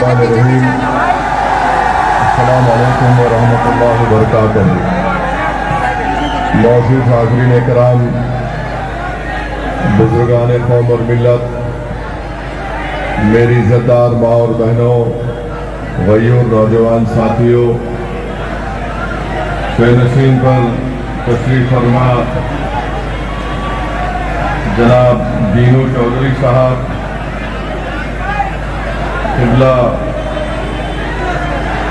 बिस्मिल्लाहिर्रहमानिर्रहीम। अस्सलामु अलैकुम व रहमतुल्लाहि व बरकातुहू। मौजूद हाज़रीन इकराम, बुजुर्गान कौम और मिल्लत, मेरी इज़्ज़तदार माँ और बहनों, गयूर नौजवान साथियों, नशीन पर तशरीफ फरमा जनाब दीनू चौधरी साहब, किबला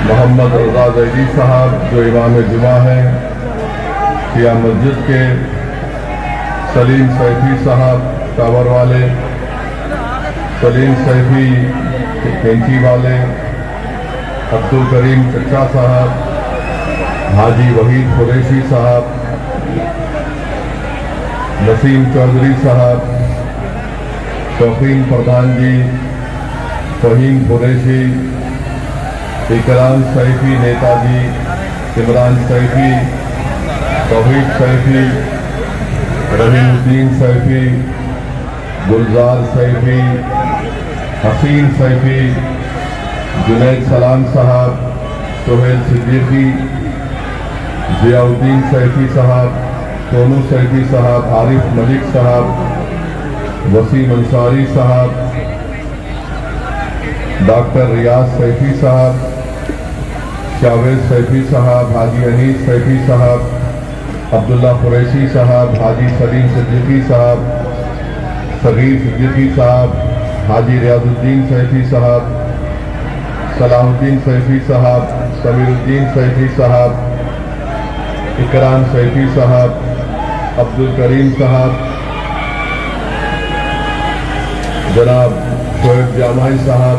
मोहम्मद रज़ा ज़ैदी साहब जो इमाम जुमा हैं शिया मस्जिद के, सलीम सैफी साहब टावर वाले, सलीम सैफी कैंची वाले, अब्दुल करीम चचा साहब, हाजी वहीद कुरैशी साहब, नसीम चौधरी साहब, शौकीन प्रधान जी, फ़हीम कुरैशी, इकराम सैफी नेताजी, इमरान सैफी, तौहीद सैफी, रहीमुद्दीन सैफी, गुलजार सैफी, हसीन सैफी, जुनैद सलाम साहब, सोहेल सिद्दीकी, ज़ियाउद्दीन सैफी साहब, सोनू सैफी साहब, आरिफ मलिक साहब, वसीम अंसारी साहब, डॉक्टर रियाज सैफी साहब, जावेद सैफी साहब, हाजी अनीस सैफी साहब, अब्दुल्ला कुरैशी साहब, हाजी सलीम सिद्दीकी साहब, सगीर सिद्दीकी साहब, हाजी रियाजुद्दीन सैफी साहब, सलाहुद्दीन सैफी साहब, समीरुद्दीन सैफी साहब, इकराम सैफी साहब, अब्दुल करीम साहब, जनाब शोएब जामाई साहब,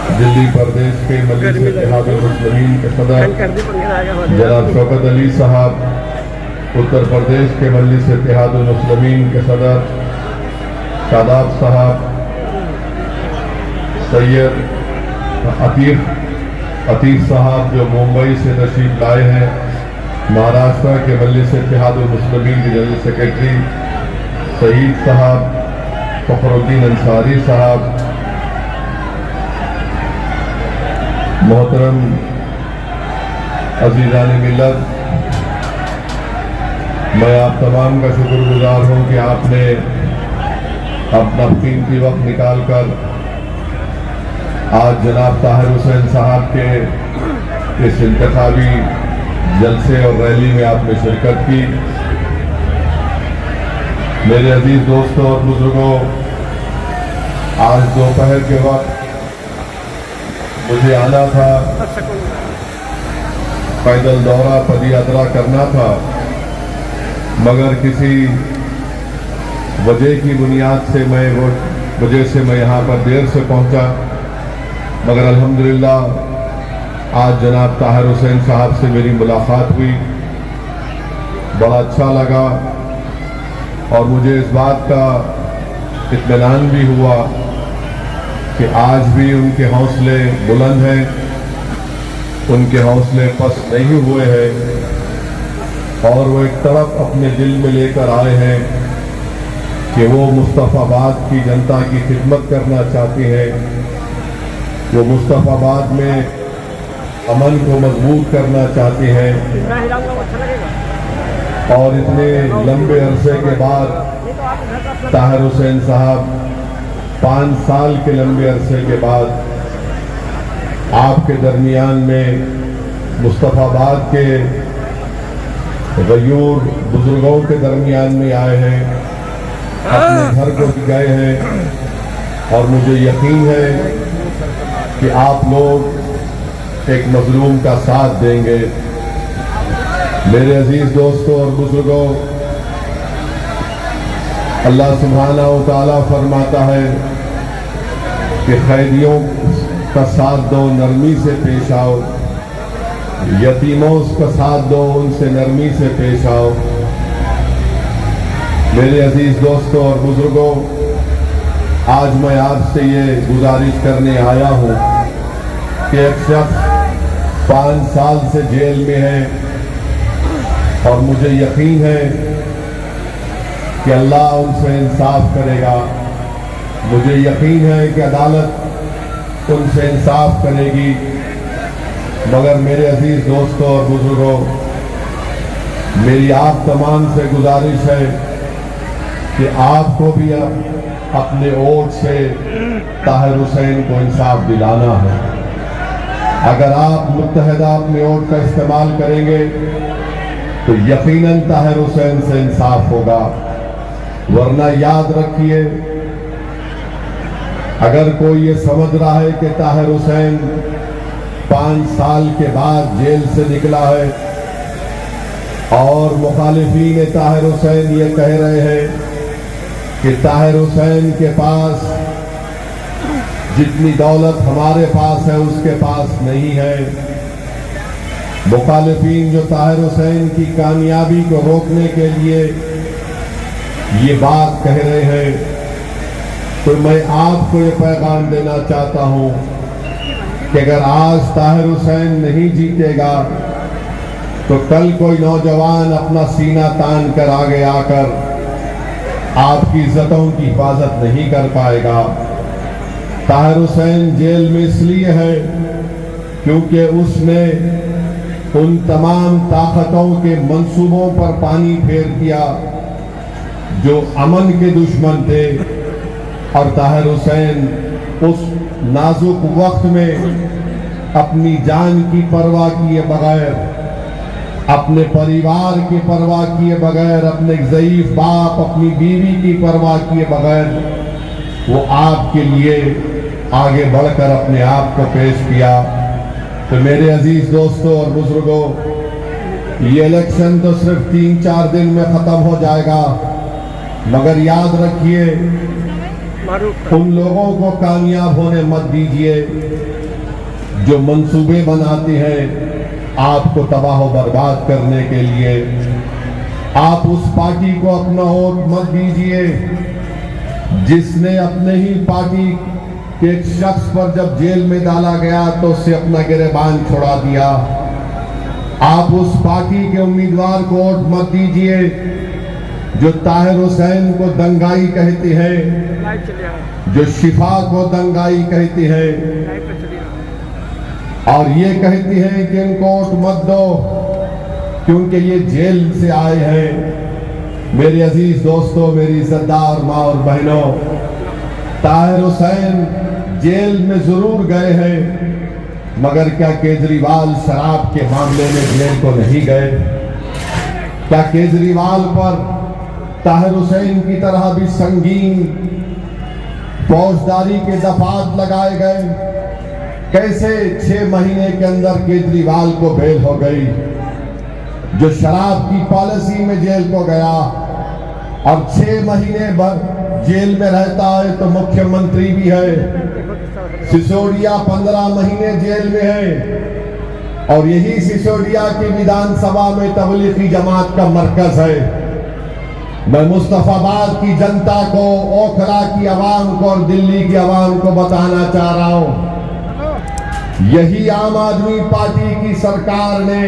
दिल्ली प्रदेश के मजलिस इत्तेहादुल मुस्लिमीन के सदर जनाब शौकत अली साहब, उत्तर प्रदेश के मजलिस इत्तेहादुल मुस्लिमीन के सदर शादाब साहब, सैयद अतीफ साहब जो मुंबई से तशरीफ लाए हैं, महाराष्ट्र के मजलिस इत्तेहादुल मुस्लिमीन के जनरल सेक्रेटरी सईद साहब, फखरुद्दीन अंसारी साहब, मोहतरम अजीज़ान मिल्लत, मैं आप तमाम का शुक्रगुजार हूँ कि आपने अपना कीमती वक्त निकाल कर आज जनाब ताहिर हुसैन साहब के इस इंतखाबी जलसे और रैली में आपने शिरकत की। मेरे अजीज दोस्तों और बुजुर्गों, आज दोपहर के वक्त मुझे आना था, पैदल दौरा पदयात्रा करना था, मगर किसी वजह की बुनियाद से मैं यहाँ पर देर से पहुँचा। मगर अल्हम्दुलिल्लाह आज जनाब ताहिर हुसैन साहब से मेरी मुलाकात हुई, बड़ा अच्छा लगा और मुझे इस बात का इत्मीनान भी हुआ कि आज भी उनके हौसले बुलंद हैं, उनके हौसले पस्त नहीं हुए हैं और वो एक तड़प अपने दिल में लेकर आए हैं कि वो मुस्तफ़ाबाद की जनता की खिदमत करना चाहती हैं, वो मुस्तफ़ाबाद में अमन को मजबूत करना चाहती हैं और इतने लंबे अरसे के बाद ताहिर हुसैन साहब 5 साल के लंबे अरसे के बाद आपके दरमियान में मुस्तफ़ाबाद के गयूर बुजुर्गों के दरमियान में आए हैं, अपने घर को भी गए हैं और मुझे यकीन है कि आप लोग एक मजलूम का साथ देंगे। मेरे अजीज दोस्तों और बुजुर्गों, अल्लाह सुब्हानहू व तआला फरमाता है कि कैदियों का साथ दो, नरमी से पेश आओ, यतीमों का साथ दो, उनसे नरमी से पेश आओ। मेरे अजीज दोस्तों और बुजुर्गों, आज मैं आपसे ये गुजारिश करने आया हूँ कि एक शख्स 5 साल से जेल में है और मुझे यकीन है कि अल्लाह उनसे इंसाफ करेगा। मुझे यकीन है कि अदालत उनसे इंसाफ करेगी। मगर मेरे अजीज दोस्तों और बुजुर्गों, मेरी आप तमाम से गुजारिश है कि आपको भी अपने वोट से ताहिर हुसैन को इंसाफ दिलाना है। अगर आप मुत्तहदा अपने वोट का इस्तेमाल करेंगे तो यकीनन ताहिर हुसैन से इंसाफ होगा। वरना याद रखिए, अगर कोई ये समझ रहा है कि ताहिर हुसैन 5 साल के बाद जेल से निकला है और मुखालिफीन ताहिर हुसैन ये कह रहे हैं कि ताहिर हुसैन के पास जितनी दौलत हमारे पास है उसके पास नहीं है, मुखालिफीन जो ताहिर हुसैन की कामयाबी को रोकने के लिए ये बात कह रहे हैं, तो मैं आपको ये पैगाम देना चाहता हूं कि अगर आज ताहिर हुसैन नहीं जीतेगा तो कल कोई नौजवान अपना सीना तान कर आगे आकर आपकी इज्जतों की हिफाजत नहीं कर पाएगा। ताहिर हुसैन जेल में इसलिए है क्योंकि उसने उन तमाम ताकतों के मंसूबों पर पानी फेर दिया जो अमन के दुश्मन थे, और ताहिर हुसैन उस नाजुक वक्त में अपनी जान की परवाह किए बगैर, अपने परिवार की परवाह किए बगैर, अपने ज़ईफ बाप, अपनी बीवी की परवाह किए बगैर वो आपके लिए आगे बढ़कर अपने आप को पेश किया। तो मेरे अजीज दोस्तों और बुजुर्गों, ये इलेक्शन तो सिर्फ 3-4 दिन में खत्म हो जाएगा, मगर याद रखिए उन लोगों को कामयाब होने मत दीजिए जो मंसूबे बनाते हैं आपको तबाह व बर्बाद करने के लिए। आप उस पार्टी को अपना वोट मत दीजिए जिसने अपने ही पार्टी के एक शख्स पर जब जेल में डाला गया तो उससे अपना गिरबान छुड़ा दिया। आप उस पार्टी के उम्मीदवार को वोट मत दीजिए जो ताहिर हुसैन को दंगाई कहती है, जो शिफा को दंगाई कहती है और ये कहती है कि इनको वोट मत दो क्योंकि ये जेल से आए हैं। मेरे अजीज दोस्तों, मेरी इज्जतदार माँ और बहनों, ताहिर हुसैन जेल में जरूर गए हैं, मगर क्या केजरीवाल शराब के मामले में जेल को नहीं गए? क्या केजरीवाल पर ताहिर हुसैन की तरह भी संगीन फौजदारी के दफात लगाए गए? कैसे 6 महीने के अंदर केजरीवाल को बेल हो गई? जो शराब की पॉलिसी में जेल को गया और 6 महीने भर जेल में रहता है तो मुख्यमंत्री भी है। सिसोदिया 15 महीने जेल में है और यही सिसोदिया की विधानसभा में तबलीगी जमात का मरकज है। मैं मुस्तफाबाद की जनता को, ओखला की आवाम को और दिल्ली की आवाम को बताना चाह रहा हूं, यही आम आदमी पार्टी की सरकार ने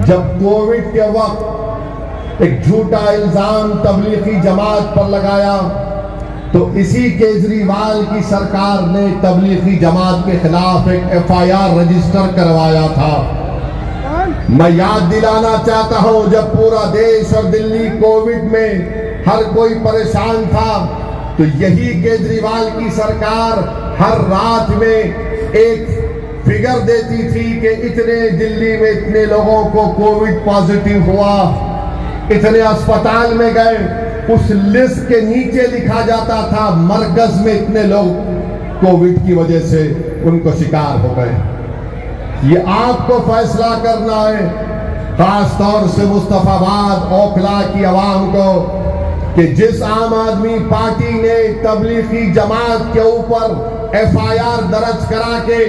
जब कोविड के वक्त एक झूठा इल्जाम तबलीगी जमात पर लगाया तो इसी केजरीवाल की सरकार ने तबलीगी जमात के खिलाफ एक FIR रजिस्टर करवाया था। मैं याद दिलाना चाहता हूं, जब पूरा देश और दिल्ली कोविड में हर कोई परेशान था तो यही केजरीवाल की सरकार हर रात में एक फिगर देती थी कि इतने दिल्ली में इतने लोगों को कोविड पॉजिटिव हुआ, इतने अस्पताल में गए। उस लिस्ट के नीचे लिखा जाता था मरकज में इतने लोग कोविड की वजह से उनको शिकार हो गए। ये आपको फैसला करना है, खास तौर से मुस्तफाबाद ओखला की आवाम को, कि जिस आम आदमी पार्टी ने तबलीगी जमात के ऊपर FIR दर्ज करा के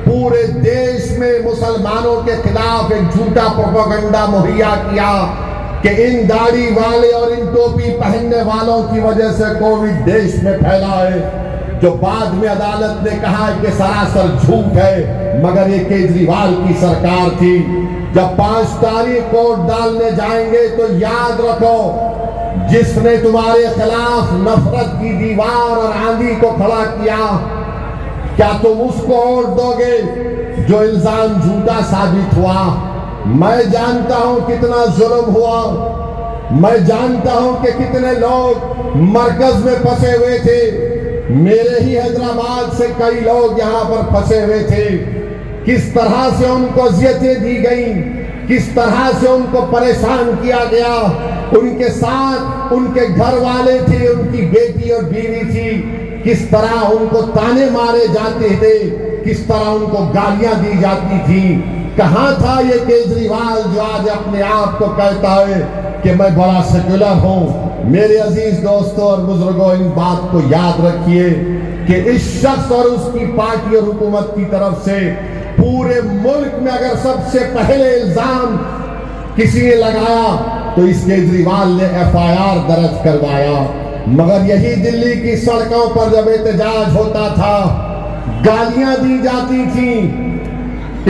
पूरे देश में मुसलमानों के खिलाफ एक झूठा प्रोपेगेंडा मुहैया किया कि इन दाढ़ी वाले और इन टोपी पहनने वालों की वजह से कोविड देश में फैला है, जो बाद में अदालत ने कहा कि सरासर झूठ है, मगर ये केजरीवाल की सरकार थी। जब 5 तारीख वोट डालने जाएंगे तो याद रखो, जिसने तुम्हारे खिलाफ नफरत की दीवार और आंधी को खड़ा किया क्या तुम उसको वोट दोगे जो इल्जाम झूठा साबित हुआ? मैं जानता हूं कितना जुल्म हुआ, मैं जानता हूं कि कितने लोग मरकज में फंसे हुए थे। मेरे ही हैदराबाद से कई लोग यहां पर फंसे हुए थे। किस तरह से उनको अजियतें दी गई, किस तरह से उनको परेशान किया गया। उनके साथ उनके घर वाले थे, उनकी बेटी और बीवी थी। किस तरह उनको ताने मारे जाते थे, किस तरह उनको गालियां दी जाती थी। कहां था ये केजरीवाल जो आज अपने आप को कहता है कि मैं बड़ा सेक्युलर हूं? मेरे अजीज दोस्तों और बुजुर्गों, इन बात को याद रखिए कि इस शख्स और उसकी पार्टी और हुकूमत की तरफ से पूरे मुल्क में अगर सबसे पहले इल्जाम किसी ने लगाया तो इस केजरीवाल ने FIR दर्ज करवाया। मगर यही दिल्ली की सड़कों पर जब एहतजाज होता था, गालियां दी जाती थी,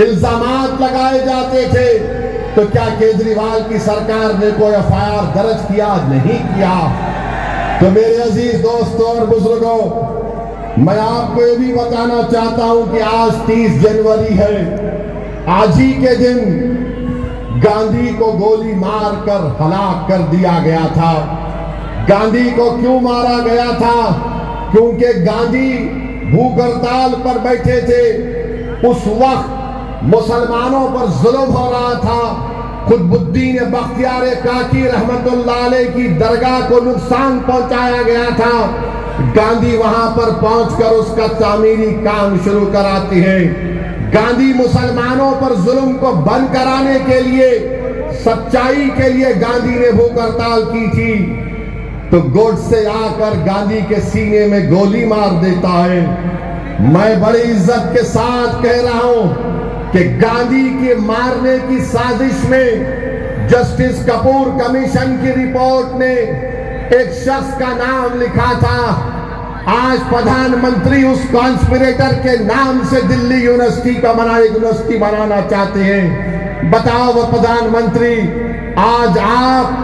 इल्जामात लगाए जाते थे, तो क्या केजरीवाल की सरकार ने कोई FIR दर्ज किया? नहीं किया। तो मेरे अजीज दोस्तों और बुजुर्गों, मैं आपको ये भी बताना चाहता हूं कि आज 30 जनवरी है। आज ही के दिन गांधी को गोली मारकर हलाक कर दिया गया था। गांधी को क्यों मारा गया था? क्योंकि गांधी भूख हड़ताल पर बैठे थे। उस वक्त मुसलमानों पर जुल्म हो रहा था। खुदबुद्दीन बख्तियार काकी रहमतुल्लाह अलैह की दरगाह को नुकसान पहुंचाया गया था। गांधी वहां पर पहुंचकर उसका तामीरी काम शुरू कराते हैं। गांधी मुसलमानों पर जुल्म को बंद कराने के लिए, सच्चाई के लिए गांधी ने भूख हड़ताल की थी। तो गोडसे आकर गांधी के सीने में गोली मार देता है। मैं बड़ी इज्जत के साथ कह रहा हूं कि गांधी के मारने की साजिश में जस्टिस कपूर कमीशन की रिपोर्ट ने एक शख्स का नाम लिखा था। आज प्रधानमंत्री उस कॉन्स्पिरेटर के नाम से दिल्ली यूनिवर्सिटी बनाना चाहते हैं। बताओ वो प्रधानमंत्री, आज आप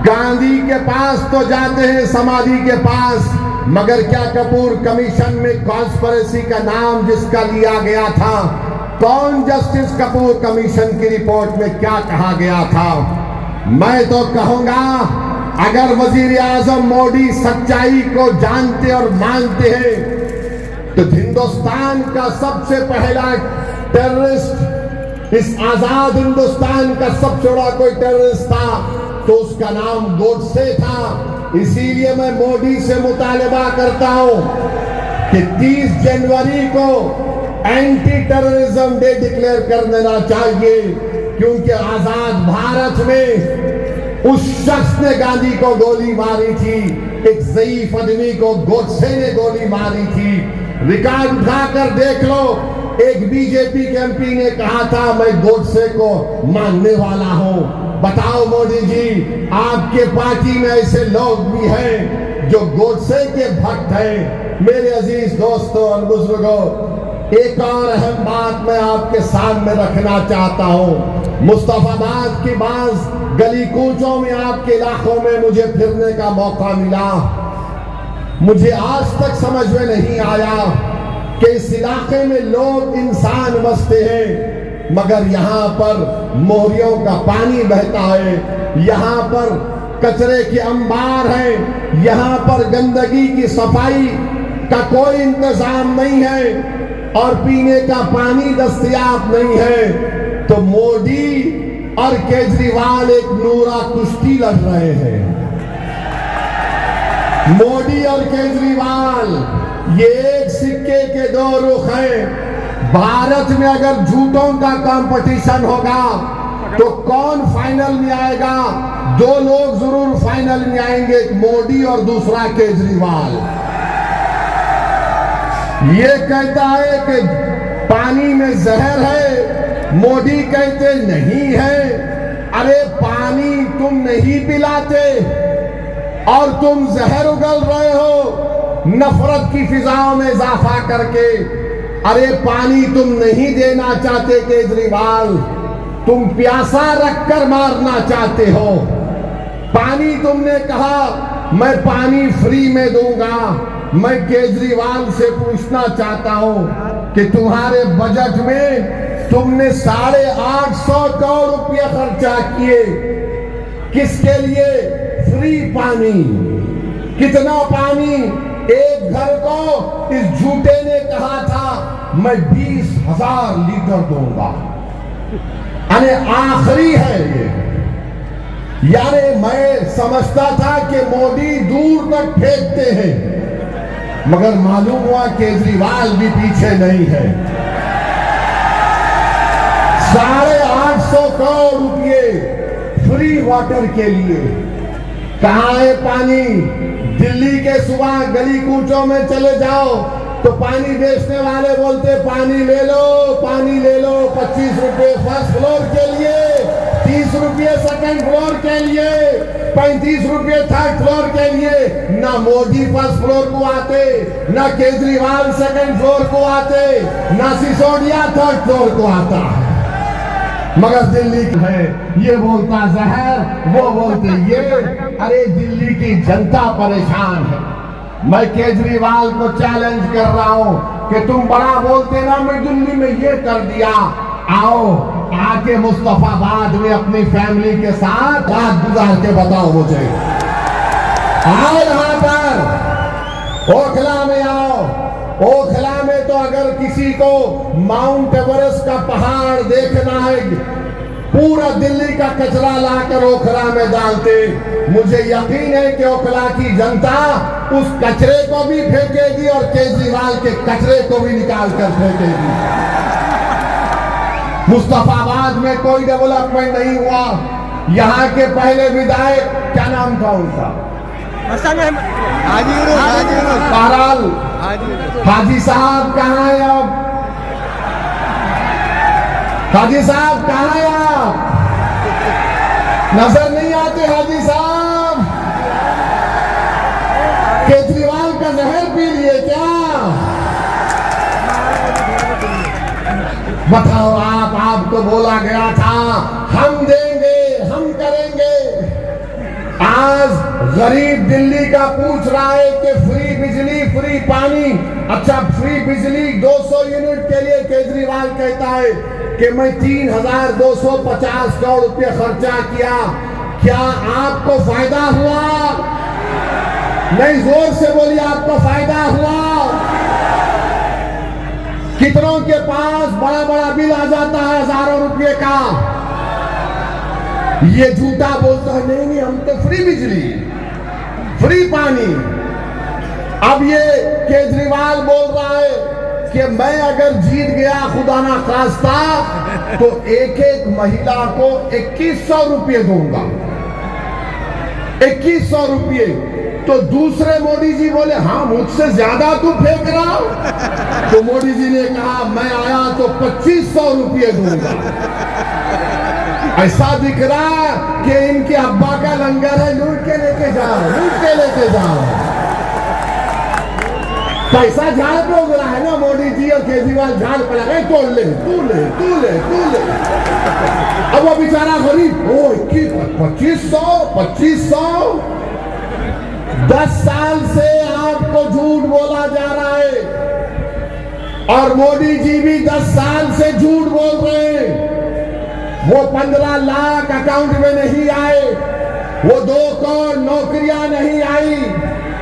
गांधी के पास तो जाते हैं, समाधि के पास, मगर क्या कपूर कमीशन में कॉन्स्पिरेसी का नाम जिसका लिया गया था, कौन जस्टिस कपूर कमीशन की रिपोर्ट में क्या कहा गया था? मैं तो कहूंगा, अगर वजीर आजम मोदी सच्चाई को जानते और मानते हैं तो हिंदुस्तान का सबसे पहला टेररिस्ट, इस आजाद हिंदुस्तान का सबसे बड़ा कोई टेररिस्ट था तो उसका नाम गोडसे था। इसीलिए मैं मोदी से मुतालबा करता हूं कि 30 जनवरी को एंटी टेररिज्म डे डिक्लेयर कर देना चाहिए, क्योंकि आजाद भारत में उस शख्स ने गांधी को गोली मारी थी, एक ज़ईफ आदमी को गोडसे ने गोली मारी थी। रिकॉर्ड उठाकर देख लो, एक बीजेपी के MP ने कहा था मैं गोडसे को मानने वाला हूं। बताओ मोदी जी, आपके पार्टी में ऐसे लोग भी हैं जो गोडसे के भक्त हैं। मेरे अजीज दोस्तों और बुजुर्गों, एक और अहम बात मैं आपके सामने रखना चाहता हूं। मुस्तफाबाद की बाज गली कूचों में आपके इलाकों में मुझे फिरने का मौका मिला। मुझे आज तक समझ में नहीं आया कि इस इलाके में लोग इंसान बसते हैं, मगर यहाँ पर मोहरियों का पानी बहता है, यहाँ पर कचरे के अंबार हैं, यहाँ पर गंदगी की सफाई का कोई इंतजाम नहीं है और पीने का पानी दस्तयाब नहीं है। तो मोदी और केजरीवाल एक नूरा कुश्ती लड़ रहे हैं। मोदी और केजरीवाल ये एक सिक्के के दो रुख हैं। भारत में अगर झूठों का कंपटीशन होगा तो कौन फाइनल में आएगा? दो लोग जरूर फाइनल में आएंगे, एक मोदी और दूसरा केजरीवाल। ये कहता है कि पानी में जहर है, मोदी कहते नहीं है। अरे पानी तुम नहीं पिलाते और तुम जहर उगल रहे हो नफरत की फिजाओं में इजाफा करके। अरे पानी तुम नहीं देना चाहते केजरीवाल, तुम प्यासा रखकर मारना चाहते हो। पानी तुमने कहा मैं पानी फ्री में दूंगा, मैं केजरीवाल से पूछना चाहता हूं कि तुम्हारे बजट में तुमने 850 करोड़ रुपये खर्चा किए, किसके लिए? फ्री पानी। कितना पानी? एक घर को इस झूठे ने कहा था मैं 20,000 लीटर दूंगा, यानी आखिरी है ये। यानी मैं समझता था कि मोदी दूर तक फेंकते हैं, मगर मालूम हुआ केजरीवाल भी पीछे नहीं है। 850 करोड़ रुपए फ्री वाटर के लिए। कहां है पानी? दिल्ली के सुबह गली कूचों में चले जाओ तो पानी बेचने वाले बोलते पानी ले लो, पानी ले लो। 25 रुपए फर्स्ट फ्लोर के लिए, 30 रुपये सेकंड फ्लोर के लिए, 35 रुपये थर्ड फ्लोर के लिए। ना मोदी फर्स्ट फ्लोर को आते, ना केजरीवाल सेकंड फ्लोर को आते, ना सिसोदिया थर्ड फ्लोर को आता है। मगर दिल्ली है, ये बोलता जहर, वो बोलते ये। अरे दिल्ली की जनता परेशान है। मैं केजरीवाल को चैलेंज कर रहा हूं कि तुम बड़ा बोलते ना, मैं दिल्ली में ये कर दिया। आओ आके मुस्तफाबाद में अपनी फैमिली के साथ रात गुजार के बताओ मुझे। आओ यहां पर ओखला में आओ। ओखला में तो अगर किसी को माउंट एवरेस्ट का पहाड़ देखना है, पूरा दिल्ली का कचरा लाकर ओखला में डालते। मुझे यकीन है कि ओखला की जनता उस कचरे को भी फेंकेगी और केजरीवाल के कचरे को भी निकाल कर फेंकेगी। मुस्तफाबाद में कोई डेवलपमेंट नहीं हुआ। यहाँ के पहले विधायक क्या नाम था उनका? बहरहाल हाजी साहब कहाँ है अब? हाजी साहब कहाँ है आप? नजर नहीं आते हाजी साहब? केजरीवाल का जहर पी लिए क्या? बताओ आपको बोला गया था हम देंगे, हम करेंगे। आज गरीब दिल्ली का पूछ रहा है कि फ्री बिजली, फ्री पानी। अच्छा, फ्री बिजली 200 यूनिट के लिए केजरीवाल कहता है कि मैं 3,250 करोड़ रुपये खर्चा किया। क्या आपको फायदा हुआ? नहीं, जोर से बोलिए, आपको फायदा हुआ? कितनों के पास बड़ा बड़ा बिल आ जाता है हजारों रुपये का। ये झूठा बोलता है नहीं नहीं, हम तो फ्री बिजली, फ्री पानी। अब ये केजरीवाल बोल रहा है कि मैं अगर जीत गया खुदा ना खास्ता तो एक एक महिला को 2100 रुपये दूंगा। 2100 रुपये। तो दूसरे मोदी जी बोले हाँ मुझसे ज्यादा तू फेंक रहा हो। तो मोदी जी ने कहा मैं आया तो 2500 रुपये दूंगा। ऐसा दिख रहा है कि इनके अब्बा का लंगर है, लूट के लेके जाओ, लूट के लेके जाओ। पैसा झाड़ पे उग रहा है ना, मोदी जी और केजरीवाल झाड़ पर लगे, तोड़ ले, तू ले, तू ले, तू ले। अब वो बेचारा गरीब, ओ 2500 10 साल से आपको झूठ बोला जा रहा है और मोदी जी भी 10 साल से झूठ बोल रहे हैं। वो 15 लाख अकाउंट में नहीं आए, वो 2 करोड़ नौकरियां नहीं आई।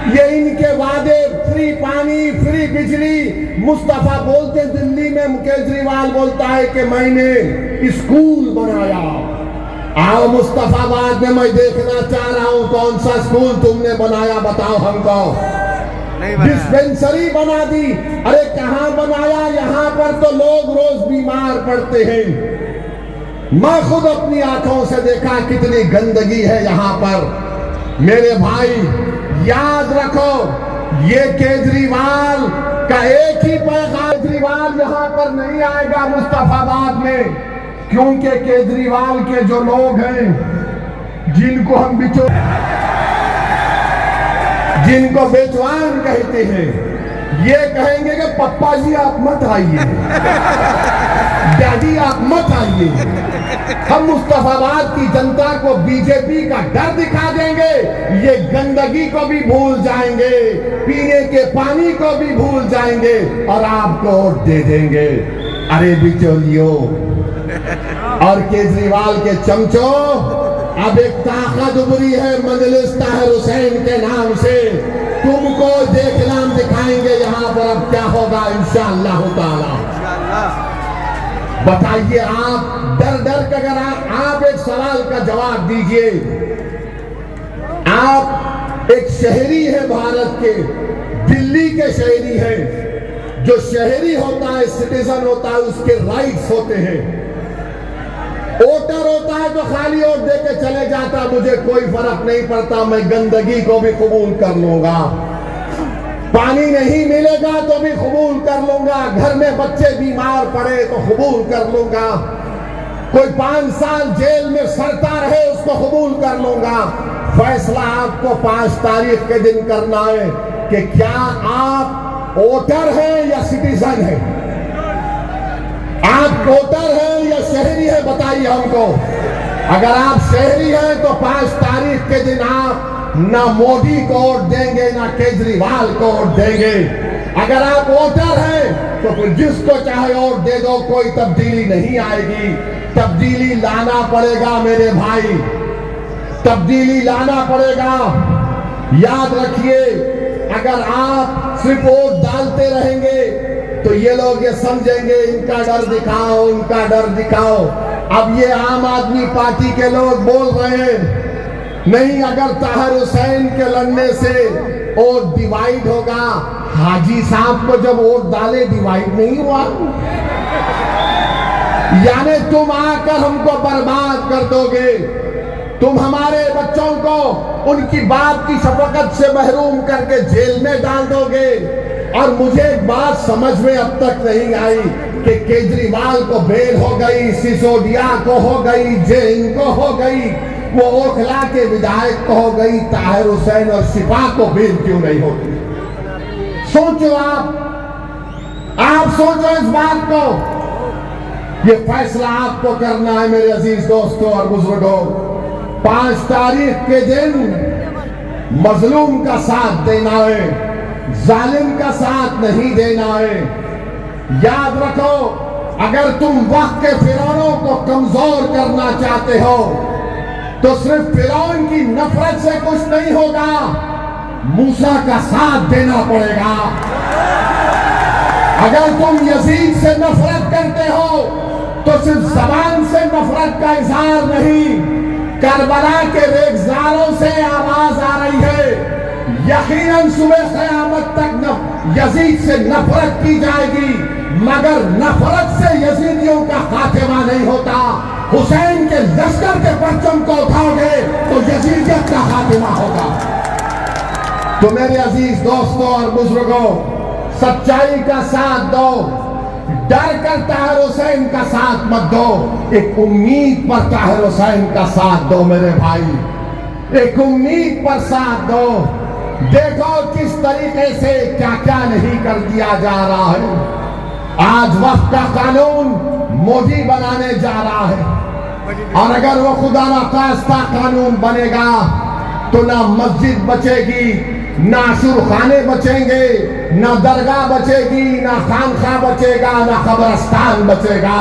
ये इनके वादे, फ्री पानी, फ्री बिजली। मुस्तफा बोलते दिल्ली में, केजरीवाल बोलता है कि मैंने स्कूल बनाया। आओ मुस्तफाबाद में मैं देखना चाह रहा हूं कौन सा स्कूल तुमने बनाया, बताओ हमको। डिस्पेंसरी बना दी। अरे कहां बनाया? यहां पर तो लोग रोज बीमार पड़ते हैं। मैं खुद अपनी आंखों से देखा कितनी गंदगी है यहां पर। मेरे भाई याद रखो, ये केजरीवाल का एक ही पैगाम, केजरीवाल यहां पर नहीं आएगा मुस्तफाबाद में, क्योंकि केजरीवाल के जो लोग हैं जिनको हम जिनको बेचवान कहते हैं, ये कहेंगे कि पप्पा जी आप मत आइए, डैडी आप मत आइए। हम मुस्तफाबाद की जनता को बीजेपी का डर दिखा देंगे, ये गंदगी को भी भूल जाएंगे, पीने के पानी को भी भूल जाएंगे और आपको वोट दे देंगे। अरे बिचौलियों और केजरीवाल के चमचों, अब एक ताकत उभरी है मजलिस ताहिर हुसैन के नाम से। तुमको देखना दिखाएंगे यहां पर अब क्या होगा इंशाअल्लाह ताला। बताइए आप डर डर कर, अगर आप एक सवाल का जवाब दीजिए। आप एक शहरी है भारत के, दिल्ली के शहरी हैं। जो शहरी होता है, सिटीजन होता है, उसके राइट्स होते हैं। वोटर होता है तो खाली वोट दे के चले जाता, मुझे कोई फर्क नहीं पड़ता, मैं गंदगी को भी कबूल कर लूंगा, पानी नहीं मिलेगा तो भी कबूल कर लूंगा, घर में बच्चे बीमार पड़े तो कबूल कर लूंगा, कोई 5 साल जेल में सड़ता रहे उसको कबूल कर लूंगा। फैसला आपको 5 तारीख के दिन करना है कि क्या आप वोटर हैं या सिटीजन हैं। आप वोटर हैं या शहरी है, बताइए हमको। अगर आप शहरी हैं तो 5 तारीख के दिन आप ना मोदी को वोट देंगे ना केजरीवाल को वोट देंगे। अगर आप वोटर हैं तो फिर जिसको चाहे वोट दे दो, कोई तब्दीली नहीं आएगी। तब्दीली लाना पड़ेगा मेरे भाई, तब्दीली लाना पड़ेगा। याद रखिए, अगर आप सिर्फ वोट डालते रहेंगे तो ये लोग ये समझेंगे इनका डर दिखाओ, इनका डर दिखाओ। अब ये आम आदमी पार्टी के लोग बोल रहे हैं नहीं, अगर ताहिर हुसैन के लड़ने से वोट डिवाइड होगा। हाजी साहब को जब वोट डाले डिवाइड नहीं हुआ, यानी तुम आकर हमको बर्बाद कर दोगे, तुम हमारे बच्चों को उनकी बाप की शफकत से महरूम करके जेल में डाल दोगे। और मुझे एक बात समझ में अब तक नहीं आई कि केजरीवाल को बेल हो गई, सिसोदिया को हो गई, जैन को हो गई, वो ओखला के विधायक को हो गई, ताहिर हुसैन और शिफा को बेल क्यों नहीं होती। सोचो आप सोचो इस बात को। ये फैसला आपको करना है मेरे अजीज दोस्तों और बुजुर्गों। 5 तारीख के दिन मजलूम का साथ देना है, जालिम का साथ नहीं देना है। याद रखो, अगर तुम वक्त के फिरौनों को कमजोर करना चाहते हो तो सिर्फ फिरौन की नफरत से कुछ नहीं होगा, मूसा का साथ देना पड़ेगा। अगर तुम यजीद से नफरत करते हो तो सिर्फ जबान से नफरत का इजहार नहीं, करबला के रेगजारों से आवाज आ रही है। यकीनन सुबह क़यामत तक यजीद से नफरत की जाएगी, मगर नफरत से यजीदियों का खात्मा नहीं होता। हुसैन के लश्कर के परचम को उठाओगे तो यजीदियत का खात्मा होगा। तो मेरे अजीज दोस्तों और बुजुर्गों, सच्चाई का साथ दो, डर कर ताहिर हुसैन का साथ मत दो, एक उम्मीद पर ताहिर हुसैन का साथ दो मेरे भाई, एक उम्मीद पर साथ दो। देखो किस तरीके से क्या क्या नहीं कर दिया जा रहा है। आज वक्फ का कानून मोदी बनाने जा रहा है, और अगर वो खुदा ना खास्ता कानून बनेगा तो ना मस्जिद बचेगी, ना शुरखाने बचेंगे, ना दरगाह बचेगी, ना खानखा बचेगा, ना कब्रस्तान बचेगा।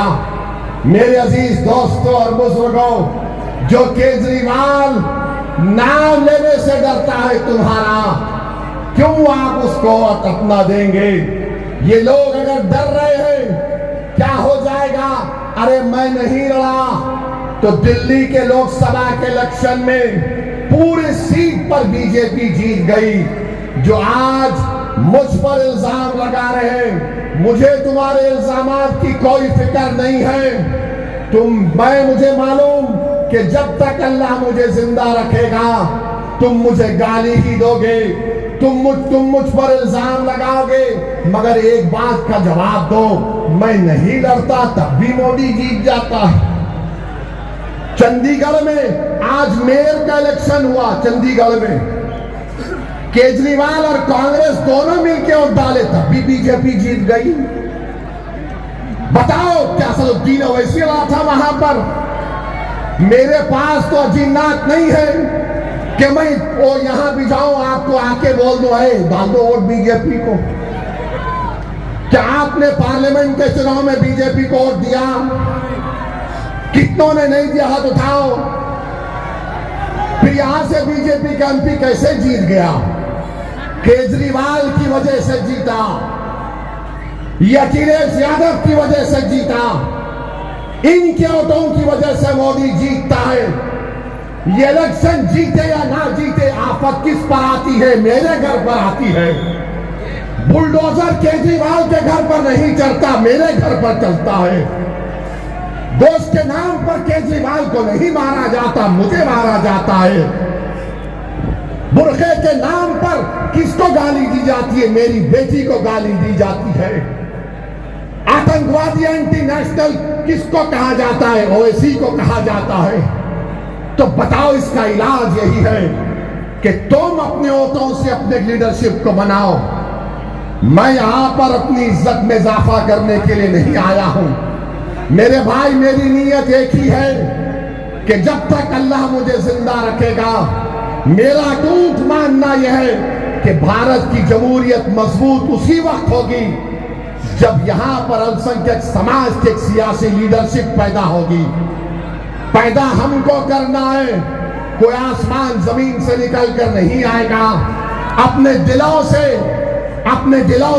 मेरे अजीज दोस्तों और बुजुर्गों, जो केजरीवाल नाम लेने से डरता है तुम्हारा, क्यों आप उसको अपना देंगे। ये लोग अगर डर रहे हैं क्या हो जाएगा, अरे मैं नहीं लड़ा तो दिल्ली के लोकसभा के इलेक्शन में पूरी सीट पर बीजेपी जीत गई। जो आज मुझ पर इल्जाम लगा रहे हैं, मुझे तुम्हारे इल्जामात की कोई फिक्र नहीं है। मुझे मालूम कि जब तक अल्लाह मुझे जिंदा रखेगा तुम मुझे गाली ही दोगे, तुम मुझ पर इल्जाम लगाओगे, मगर एक बात का जवाब दो, मैं नहीं लड़ता तब भी मोदी जीत जाता है। चंडीगढ़ में आज मेयर का इलेक्शन हुआ, चंडीगढ़ में केजरीवाल और कांग्रेस दोनों मिलकर वोट डाले तब भी बीजेपी जीत गई। बताओ क्या सलाउद्दीन ओवैसी रहा था वहां पर, मेरे पास तो जिन्नात नहीं है कि मैं वो यहां भी जाऊं आपको आके बोल दो है डाल दो वोट बीजेपी को। क्या आपने पार्लियामेंट के चुनाव में बीजेपी को वोट दिया? कितनों ने नहीं दिया? हाथ उठाओ। फिर यहां से बीजेपी का एमपी कैसे जीत गया? केजरीवाल की वजह से जीता, ये अखिलेश यादव की वजह से जीता, इनके वोटों की वजह से मोदी जीतता है। ये इलेक्शन जीते या ना जीते आफत किस पर आती है? मेरे घर पर आती है। बुलडोजर केजरीवाल के घर पर नहीं चलता, मेरे घर पर चलता है। दोस्त के नाम पर केजरीवाल को नहीं मारा जाता, मुझे मारा जाता है। बुरखे के नाम पर किसको गाली दी जाती है? मेरी बेटी को गाली दी जाती है। आतंकवादी एंटी नेशनल किसको कहा जाता है? ओवैसी को कहा जाता है। तो बताओ, इसका इलाज यही है कि तुम अपने वोटों से अपने लीडरशिप को बनाओ। मैं यहां पर अपनी इज्जत में इजाफा करने के लिए नहीं आया हूं। मेरे भाई, मेरी नीयत एक ही है कि जब तक अल्लाह मुझे जिंदा रखेगा, मेरा टूट मानना यह है कि भारत की जमहूरियत मजबूत उसी वक्त होगी जब यहां पर अल्पसंख्यक समाज की एक सियासी लीडरशिप पैदा होगी। पैदा हमको करना है, कोई आसमान जमीन से निकल कर नहीं आएगा। अपने दिलों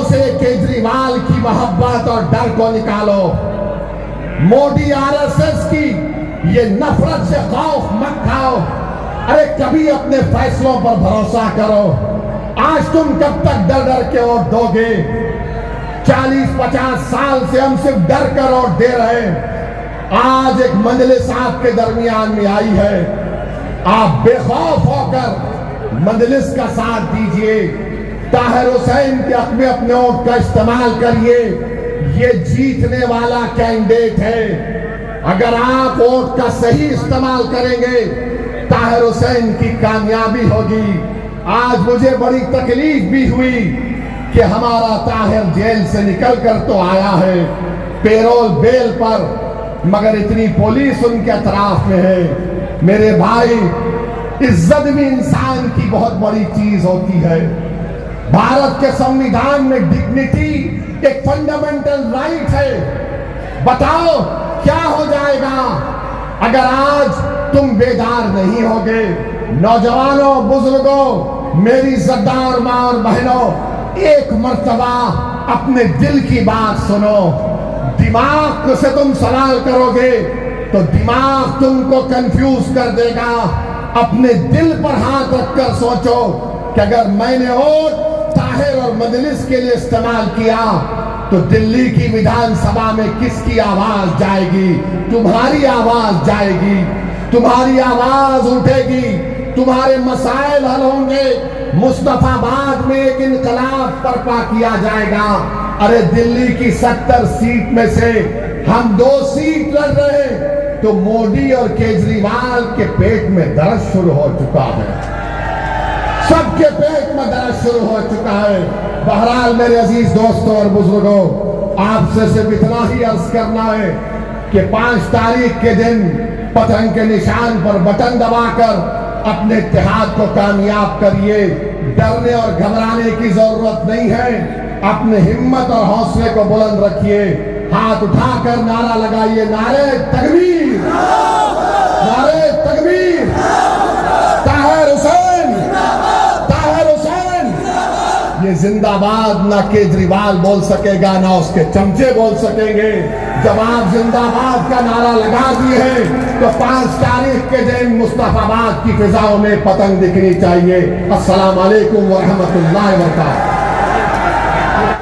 से केजरीवाल की मोहब्बत और डर को निकालो। मोदी आरएसएस की ये नफरत से खौफ मत खाओ। अरे कभी अपने फैसलों पर भरोसा करो। आज तुम कब तक डर डर के वोट दोगे? 40-50 साल से हम सिर्फ डर कर वोट दे रहे हैं। आज एक मजलिस आपके दरमियान में आई है, आप बेखौफ होकर मजलिस का साथ दीजिए। ताहिर हुसैन के हक में अपने वोट का इस्तेमाल करिए। ये जीतने वाला कैंडिडेट है। अगर आप वोट का सही इस्तेमाल करेंगे, ताहिर हुसैन की कामयाबी होगी। आज मुझे बड़ी तकलीफ भी हुई कि हमारा ताहिर जेल से निकल कर तो आया है पेरोल बेल पर, मगर इतनी पुलिस उनके अतराफ में है। मेरे भाई, इज्जत भी इंसान की बहुत बड़ी चीज होती है। भारत के संविधान में डिग्निटी एक फंडामेंटल राइट है। बताओ क्या हो जाएगा अगर आज तुम बेदार नहीं होगे? नौजवानों, बुजुर्गों, मेरी इज्जतदार मां और बहनों, एक मर्तबा अपने दिल की बात सुनो। दिमाग से तुम सवाल करोगे तो दिमाग तुमको कंफ्यूज कर देगा। अपने दिल पर हाथ रखकर सोचो कि अगर मैंने वोट ताहिर और मजलिस के लिए इस्तेमाल किया तो दिल्ली की विधानसभा में किसकी आवाज जाएगी? तुम्हारी आवाज जाएगी, तुम्हारी आवाज उठेगी, तुम्हारे मसाइल हल होंगे। मुस्तफाबाद में एक इनकलाब बर्पा किया जाएगा। अरे दिल्ली की 70 सीट में से हम 2 सीट लड़ रहे हैं तो मोदी और केजरीवाल के पेट में दर्द शुरू हो चुका है। सबके पेट में दर्द शुरू हो चुका है। बहरहाल मेरे अजीज दोस्तों और बुजुर्गों, आपसे सिर्फ इतना ही अर्ज करना है कि 5 तारीख के दिन पतंग के निशान पर बटन दबाकर अपने इत्तेहाद को कामयाब करिए। डरने और घबराने की जरूरत नहीं है। अपने हिम्मत और हौसले को बुलंद रखिए। हाथ उठाकर नारा लगाइए, नारे तकबीर, नारे तकबीर। ताहिर हुसैन, ताहिर हुसैन। ये जिंदाबाद ना केजरीवाल बोल सकेगा, ना उसके चमचे बोल सकेंगे। जब आप जिंदाबाद का नारा लगा दिए हैं तो 5 तारीख के दिन मुस्तफाबाद की फिजाओं में पतंग दिखनी चाहिए। अस्सलाम वालेकुम व रहमतुल्लाहि व बरकातहू।